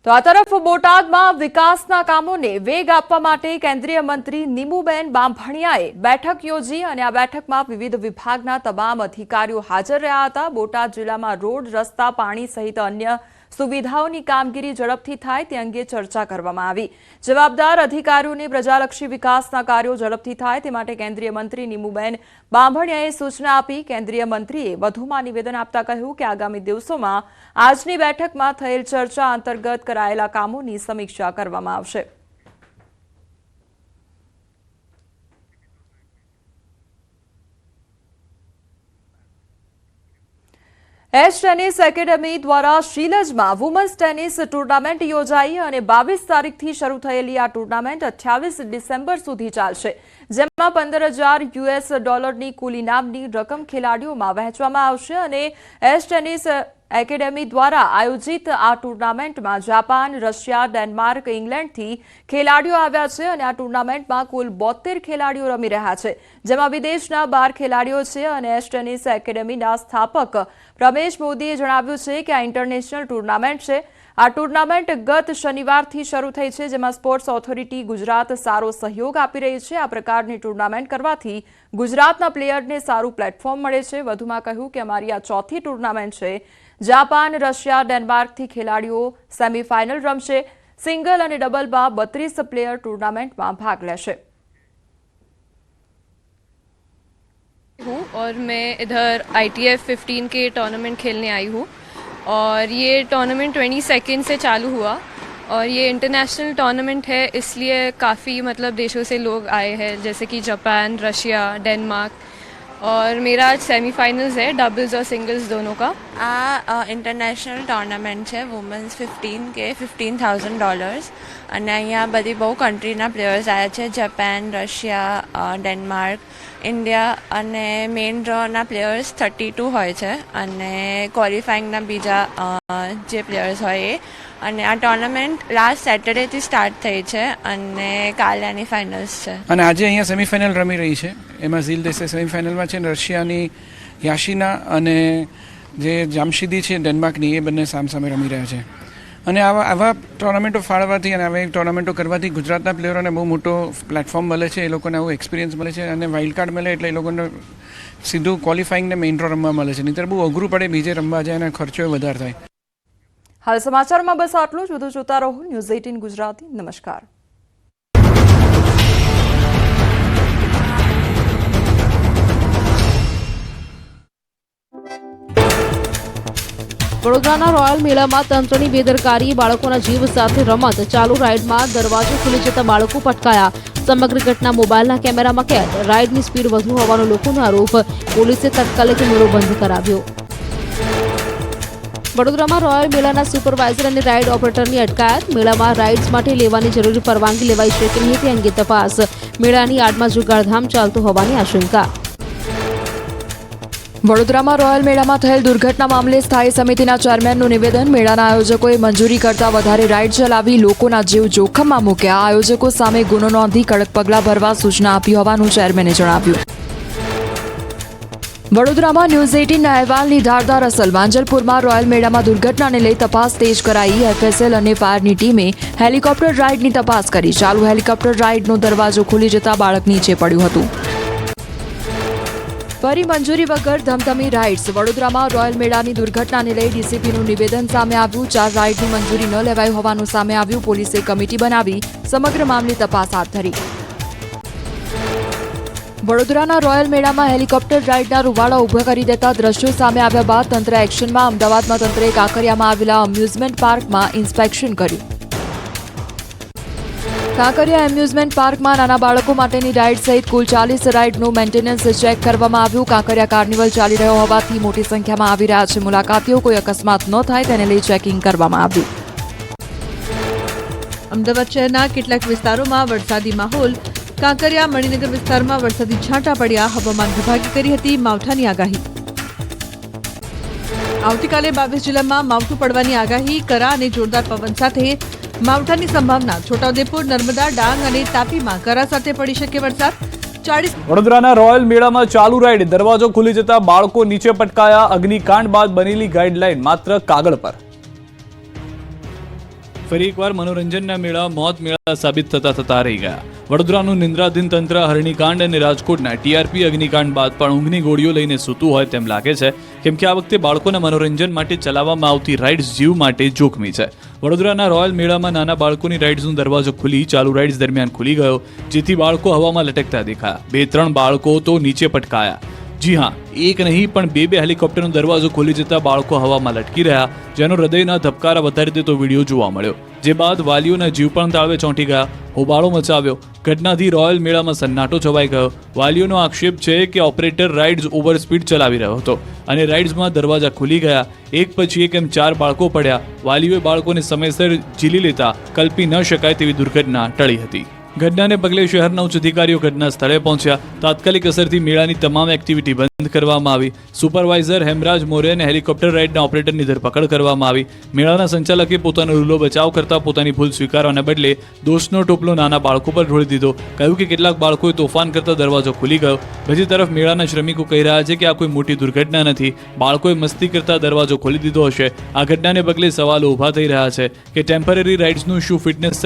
તો આ તરફ બોટાદમાં વિકાસના કામોને વેગ આપવા માટે કેન્દ્રીય મંત્રી નીમુબેન બાંભણિયાએ બેઠક યોજી અને આ બેઠકમાં વિવિધ વિભાગના તમામ અધિકારીઓ હાજર રહ્યા હતા। બોટાદ જિલ્લામાં રોડ, રસ્તા, પાણી સહિત અન્ય સુવિધાઓની કામગીરી ઝડપથી થાય તે અંગે ચર્ચા કરવામાં આવી। જવાબદાર અધિકારીઓને પ્રજાલક્ષી વિકાસના કાર્યો ઝડપથી થાય તે માટે કેન્દ્રીય મંત્રી નીમુબેન બાંભણિયાએ સૂચના આપી। કેન્દ્રીય મંત્રીએ વધુમાં નિવેદન આપતા કહ્યું કે આગામી દિવસોમાં આજની બેઠકમાં થયેલ ચર્ચા અંતર્ગત કરાયેલા કામોની સમીક્ષા કરવામાં આવશે। એશ ટેનિસ એકેડમી દ્વારા શીલજમાં વુમન્સ ટેનિસ ટુર્નામેન્ટ યોજાઈ અને 22 તારીખથી શરૂ થયેલી આ ટુર્નામેન્ટ 28 ડિસેમ્બર સુધી ચાલશે, જેમાં $15,000 કુલ ઇનામની રકમ ખેલાડીઓમાં વહેંચવામાં આવશે અને એશ ટેનિસ એકેડમી દ્વારા આયોજિત આ ટુર્નામેન્ટમાં જાપાન, રશિયા, ડેનમાર્ક, ઇંગ્લેન્ડથી ખેલાડીઓ આવ્યા છે અને આ ટુર્નામેન્ટમાં કુલ 72 ખેલાડીઓ રમી રહ્યા છે, જેમાં વિદેશના 12 ખેલાડીઓ છે અને એશ ટેનિસ એકેડમીના સ્થાપક રમેશ મોદીએ જણાવ્યું છે કે આ ઇન્ટરનેશનલ ટુર્નામેન્ટ છે। આ ટુર્નામેન્ટ ગત શનિવારથી શરૂ થઈ છે, જેમાં સ્પોર્ટ્સ ઓથોરિટી ગુજરાત સારો સહયોગ આપી રહી છે। આ પ્રકારની ટુર્નામેન્ટ કરવાથી ગુજરાતના પ્લેયરને સારું પ્લેટફોર્મ મળે છે। વધુમાં કહ્યું કે અમારી આ ચોથી ટુર્નામેન્ટ છે। જાપાન, રશિયા, ડેનમાર્કથી ખેલાડીઓ સેમીફાઇનલ રમશે। સિંગલ અને ડબલમાં 32 પ્લેયર ટુર્नामेंट में भाग लेશે। हूँ और मैं इधर ITF 15 के टूर्नामेंट खेलने आई हूँ और ये टूर्नामेंट 22 से चालू हुआ और ये इंटरनेशनल टूर्नामेंट है, इसलिए काफ़ी मतलब देशों से लोग आए हैं, जैसे कि जापान, रशिया, डेनमार्क। और मेरा आज सेमीफाइनल्स है, डबल्स और सिंगल्स दोनों का। આ ઇન્ટરનેશનલ ટુર્નામેન્ટ છે વુમન્સ 15 કે $15,000 અને અહીંયા બધી બહુ કન્ટ્રીના પ્લેયર્સ આવ્યા છે, જાપાન, રશિયા, ડેનમાર્ક, ઇન્ડિયા અને મેઇન ડ્રોના પ્લેયર્સ 32 હોય છે અને ક્વોલિફાઈંગના બીજા જે પ્લેયર્સ હોય એ। અને આ ટુર્નામેન્ટ લાસ્ટ સેટરડેથી સ્ટાર્ટ થઈ છે અને કાલે આની ફાઇનલ્સ છે અને આજે અહીંયા સેમીફાઇનલ રમી રહી છે। એમાં ઝીલ દેસાઈ સેમીફાઇનલમાં છે, રશિયાની યાશિના અને જે જામશીદી છે ડેનમાર્કની, એ બંને સામસામે રમી રહ્યા છે। અને આવા ટુર્નામેન્ટો ફાળવાથી અને આવા ટુર્નામેન્ટો કરવાથી ગુજરાતના પ્લેયરોને બહુ મોટો પ્લેટફોર્મ મળે છે, એ લોકોને આવું એક્સપિરિયન્સ મળે છે અને વાઇલ્ડ કાર્ડ મળે એટલે એ લોકોને સીધું ક્વોલિફાઈંગને મેઇન ડ્રો રમવા મળે છે, નહીંતર બહુ અઘરું પડે બીજે રમવા જાય અને ખર્ચો વધારે થાય। હાલ સમાચારમાં બસ આટલું જ। વધુ જોતા રહો ન્યૂઝ 18 ગુજરાતી। નમસ્કાર। વડોદરાના રોયલ મેળામાં તંત્રની બેદરકારી, બાળકોના જીવ સાથે રમત। ચાલુ રાઇડમાં દરવાજો ખુલી જતા બાળકો પટકાયા। સમગ્ર ઘટના મોબાઈલના કેમેરામાં કેદ। રાઇડની સ્પીડ વધુ હોવાનો લોકોનો આરોપ। પોલીસે તાત્કાલિક મેળો બંધ કરાવ્યો। વડોદરામાં રોયલ મેળાના સુપરવાઇઝર અને રાઇડ ઓપરેટરની અટકાયત। મેળામાં રાઇડ્સ માટે લેવાની જરૂરી પરવાનગી લેવાઈ છે કે નહીં તે અંગે તપાસ। મેળાની આડમાં જુગારધામ ચાલતું હોવાની આશંકા। વડોદરામાં રોયલ મેળામાં થયેલ દુર્ઘટના મામલે સ્થાયી સમિતિના ચેરમેનનું નિવેદન। મેળાના આયોજકોએ મંજૂરી કરતા વધારે રાઇડ ચલાવી લોકોના જીવ જોખમમાં મૂક્યા। આયોજકો સામે ગુનો નોંધી કડક પગલાં ભરવા સૂચના આપી હોવાનું ચેરમેને જણાવ્યું। વડોદરામાં ન્યૂઝ 18ના અહેવાલની ધારદાર અસલ। માંજલપુરમાં રોયલ મેળામાં દુર્ઘટનાને લઈ તપાસ તેજ કરાઈ। FSL અને ફાયરની ટીમે હેલિકોપ્ટર રાઇડની તપાસ કરી। ચાલુ હેલિકોપ્ટર રાઇડનો દરવાજો ખુલી જતા બાળક નીચે પડ્યું હતું। ફરી મંજૂરી વગર ધમધમી રાઇડ્સ। વડોદરામાં રોયલ મેળાની દુર્ઘટનાને લઈ ડીસીપીનું નિવેદન સામે આવ્યું। 4 રાઇડની મંજૂરી ન લેવાઈ હોવાનું સામે આવ્યું। પોલીસે કમિટી બનાવી સમગ્ર મામલે તપાસ હાથ ધરી। વડોદરાના રોયલ મેળામાં હેલિકોપ્ટર રાઇડના રૂવાડા ઉભા કરી દેતા દ્રશ્યો સામે આવ્યા બાદ તંત્ર એક્શનમાં। અમદાવાદમાં તંત્રએ કાંકરિયામાં આવેલા અમ્યુઝમેન્ટ પાર્કમાં ઇન્સ્પેક્શન કર્યું। કાંકરિયા એમ્યુઝમેન્ટ પાર્કમાં નાના બાળકો માટેની રાઇડ સહિત કુલ 40 રાઇડનું મેન્ટેનન્સ ચેક કરવામાં આવ્યું। કાંકરિયા કાર્નિવલ ચાલી રહ્યો હોવાથી મોટી સંખ્યામાં આવી રહ્યા છે મુલાકાતીઓ। કોઈ અકસ્માત ન થાય તેને લઈ ચેકિંગ કરવામાં આવ્યું। અમદાવાદ શહેરના કેટલાક વિસ્તારોમાં વરસાદી માહોલ। કાંકરિયા મણિનગર વિસ્તારમાં વરસાદી છાંટા પડ્યા। હવામાન વિભાગે કરી હતી માવઠાની આગાહી। આવતીકાલે 22 જિલ્લામાં માવઠું પડવાની આગાહી। કરા અને જોરદાર પવન સાથે માવઠાની સંભાવના। છોટાઉદેપુર, નર્મદા, ડાંગ અને તાપીમાં કરા સાથે પડી શકે વરસાદ। વડોદરાના રોયલ મેળામાં ચાલુ રાઇડ દરવાજો ખુલી જતા બાળકો નીચે પટકાયા। અગ્નિકાંડ બાદ બનેલી ગાઈડલાઈન માત્ર કાગળ પર। ફરી એકવાર મનોરંજનના મેળા મોત મેળા સાબિત થતા રહી ગયા. વડોદરાનું નિંદ્રાધીન તંત્ર હરણીકાંડ અને રાજકોટના ટીઆરપી અગ્નિકાંડ બાદ પણ ઊંઘની ગોળીઓ લઈને સૂતું હોય તેમ લાગે છે, કેમ કે આ વખતે બાળકોના મનોરંજન માટે ચલાવવામાં આવતી રાઇડ્સ જીવ માટે જોખમી છે. વડોદરાના રોયલ મેળામાં નાના બાળકોની રાઇડ્સનો દરવાજો ખુલી ચાલુ રાઇડ્સ દરમિયાન ખુલી ગયો, જેથી બાળકો હવામાં લટકતા દેખાયા. 2-3 બાળકો તો નીચે પટકાયા. જી હા, એક નહીં પણ બે હેલિકોપ્ટરનો દરવાજો ખોલી જતા બાળકો હવામાં લટકી રહ્યા, જેનો હૃદયના ધબકારા વધારી દેતો વિડીયો જોવા મળ્યો. જે બાદ વાલીઓના જીવ પણ તાળવે ચોંટી ગયા, હોબાળો મચાવ્યો. ઘટનાથી રોયલ મેળામાં સન્નાટો છવાઈ ગયો. વાલીઓનો આક્ષેપ છે કે ઓપરેટર રાઇડ્સ ઓવર સ્પીડ ચલાવી રહ્યો હતો અને રાઇડ્સમાં દરવાજા ખુલી ગયા. એક પછી એક એમ 4 બાળકો પડ્યા. વાલીઓએ બાળકોને સમયસર ઝીલી લેતા કલ્પી ન શકાય તેવી દુર્ઘટના ટળી હતી. ઘટનાને પગલે શહેરના ઉચ્ચ અધિકારીઓ ઘટના સ્થળે પહોંચ્યા. તાત્કાલિક અસરથી મેળાની તમામ એક્ટિવિટી બંધ કરવામાં આવી. સુપરવાઇઝર હેમરાજ મોરે અને હેલિકોપ્ટર રાઇડના ઓપરેટરની ધરપકડ કરવામાં આવી. મેળાના સંચાલકે પોતાનો રૂલો બચાવ કરતા પોતાની ભૂલ સ્વીકારવાના બદલે દોષનો ટોપલો નાના બાળકો પર ઢોળી દીધો. કહ્યું કે કેટલાક બાળકોએ તોફાન કરતા દરવાજો ખુલી ગયો. બીજી તરફ મેળાના શ્રમિકો કહી રહ્યા છે કે આ કોઈ મોટી દુર્ઘટના નથી, બાળકોએ મસ્તી કરતા દરવાજો ખોલી દીધો હશે. આ ઘટનાને પગલે સવાલો ઊભા થઈ રહ્યા છે કે ટેમ્પરરી રાઇડ્સનું શું ફિટનેસ